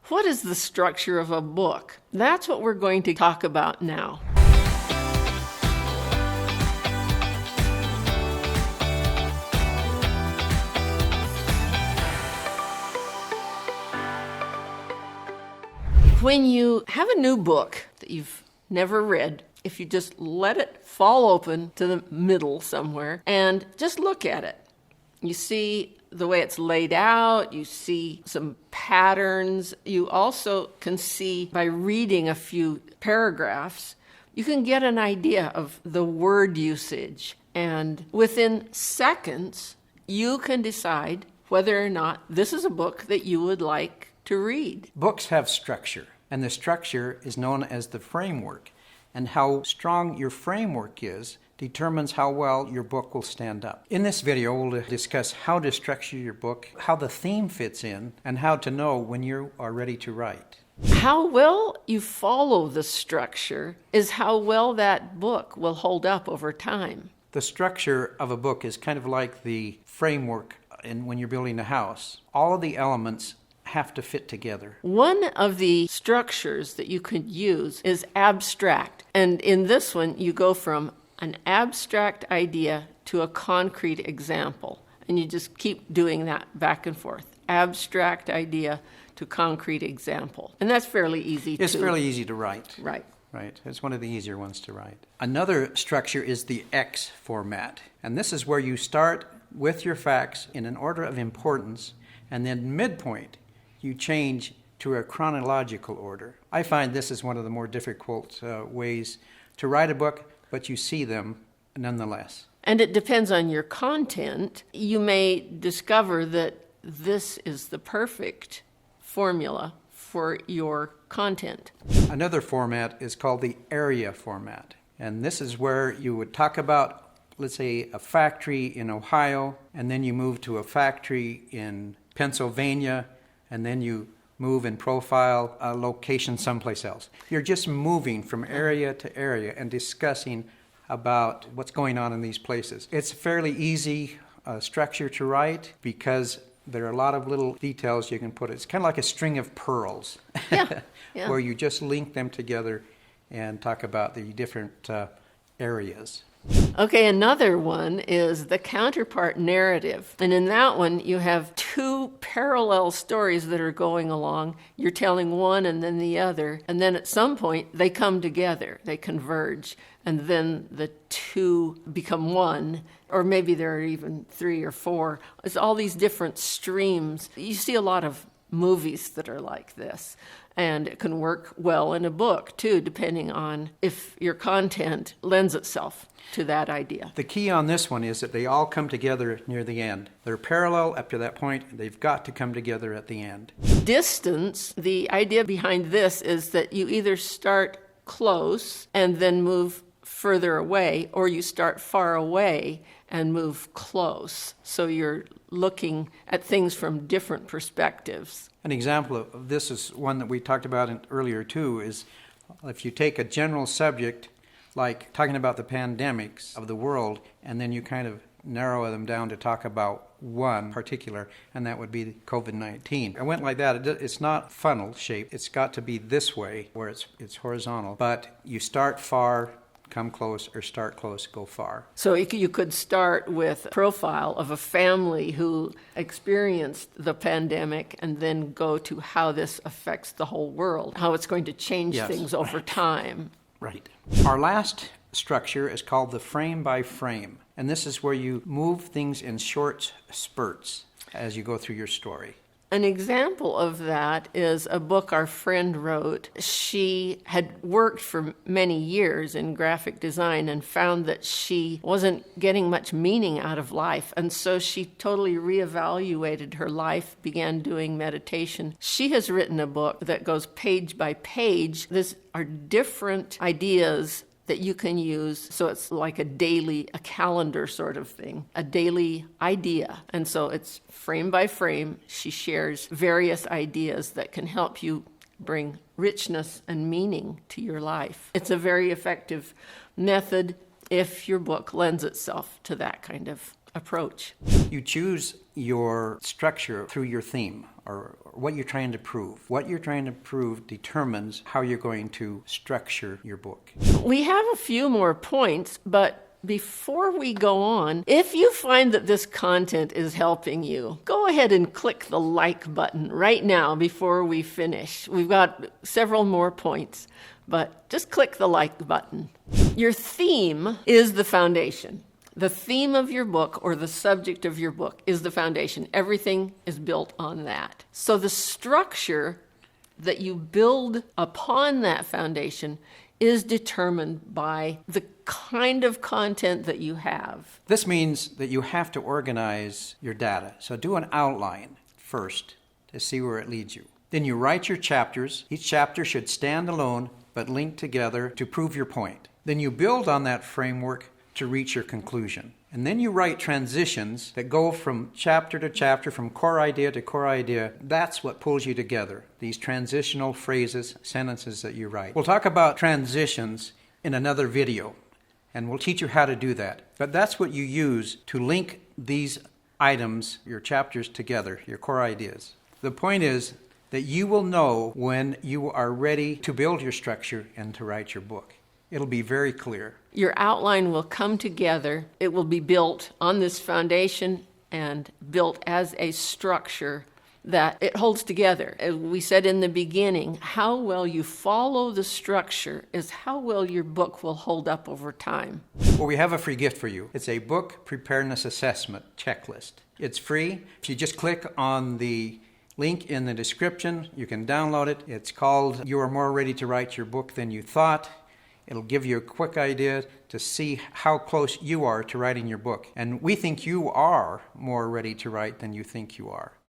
What is the structure of a book? That's what we're going to talk about now. When you have a new book that you've never read, if you just let it fall open to the middle somewhere and just look at it, you see the way it's laid out, you see some patterns. You also can see by reading a few paragraphs, you can get an idea of the word usage. And within seconds, you can decide whether or not this is a book that you would like to read. Books have structure, and the structure is known as the framework. And how strong your framework is determines how well your book will stand up. In this video, we'll discuss how to structure your book, how the theme fits in, and how to know when you are ready to write. How well you follow the structure is how well that book will hold up over time. The structure of a book is kind of like the framework when you're building a house. All of the elements have to fit together. One of the structures that you could use is abstract. And in this one, you go from an abstract idea to a concrete example. And you just keep doing that back and forth. Abstract idea to concrete example. And that's fairly easy It's fairly easy to write. Right. Right. It's one of the easier ones to write. Another structure is the X format. And this is where you start with your facts in an order of importance, and then midpoint you change to a chronological order. I find this is one of the more difficult ways to write a book, but you see them nonetheless. And it depends on your content. You may discover that this is the perfect formula for your content. Another format is called the area format. And this is where you would talk about, let's say, a factory in Ohio, and then you move to a factory in Pennsylvania, and then you move and profile a location someplace else. You're just moving from area to area and discussing about what's going on in these places. It's a fairly easy structure to write because there are a lot of little details you can put. It's kind of like a string of pearls Yeah. where you just link them together and talk about the different areas. Okay, another one is the counterpart narrative. And in that one, you have two parallel stories that are going along. You're telling one and then the other. And then at some point, they come together, they converge. And then the two become one. Or maybe there are even three or four. It's all these different streams. You see a lot of movies that are like this. And it can work well in a book, too, depending on if your content lends itself to that idea. The key on this one is that they all come together near the end. They're parallel up to that point. They've got to come together at the end. Distance, the idea behind this is that you either start close and then move further away, or you start far away and move close. So you're looking at things from different perspectives. An example of this is one that we talked about earlier too, is if you take a general subject like talking about the pandemics of the world, and then you kind of narrow them down to talk about one particular, and that would be COVID-19. I went like that. It's not funnel shaped. It's got to be this way where it's horizontal, but you start far, come close, or start close, go far. So you could start with a profile of a family who experienced the pandemic and then go to how this affects the whole world, how it's going to change things over time. Right. Our last structure is called the frame by frame, and this is where you move things in short spurts as you go through your story. An example of that is a book our friend wrote. She had worked for many years in graphic design and found that she wasn't getting much meaning out of life. And so she totally reevaluated her life, began doing meditation. She has written a book that goes page by page. These are different ideas that you can use. So it's like a calendar sort of thing, a daily idea. And so it's frame by frame. She shares various ideas that can help you bring richness and meaning to your life. It's a very effective method if your book lends itself to that kind of approach. You choose your structure through your theme. or what you're trying to prove. What you're trying to prove determines how you're going to structure your book. We have a few more points, but before we go on, if you find that this content is helping you, go ahead and click the like button right now before we finish. We've got several more points, but just click the like button. Your theme is the foundation. The theme of your book or the subject of your book is the foundation. Everything is built on that. So the structure that you build upon that foundation is determined by the kind of content that you have. This means that you have to organize your data. So do an outline first to see where it leads you. Then you write your chapters. Each chapter should stand alone but link together to prove your point. Then you build on that framework to reach your conclusion. And then you write transitions that go from chapter to chapter, from core idea to core idea. That's what pulls you together, these transitional phrases, sentences that you write. We'll talk about transitions in another video, and we'll teach you how to do that. But that's what you use to link these items, your chapters together, your core ideas. The point is that you will know when you are ready to build your structure and to write your book. It'll be very clear. Your outline will come together. It will be built on this foundation and built as a structure that it holds together. As we said in the beginning, how well you follow the structure is how well your book will hold up over time. Well, we have a free gift for you. It's a book preparedness assessment checklist. It's free. If you just click on the link in the description, you can download it. It's called You Are More Ready to Write Your Book Than You Thought. It'll give you a quick idea to see how close you are to writing your book. And we think you are more ready to write than you think you are.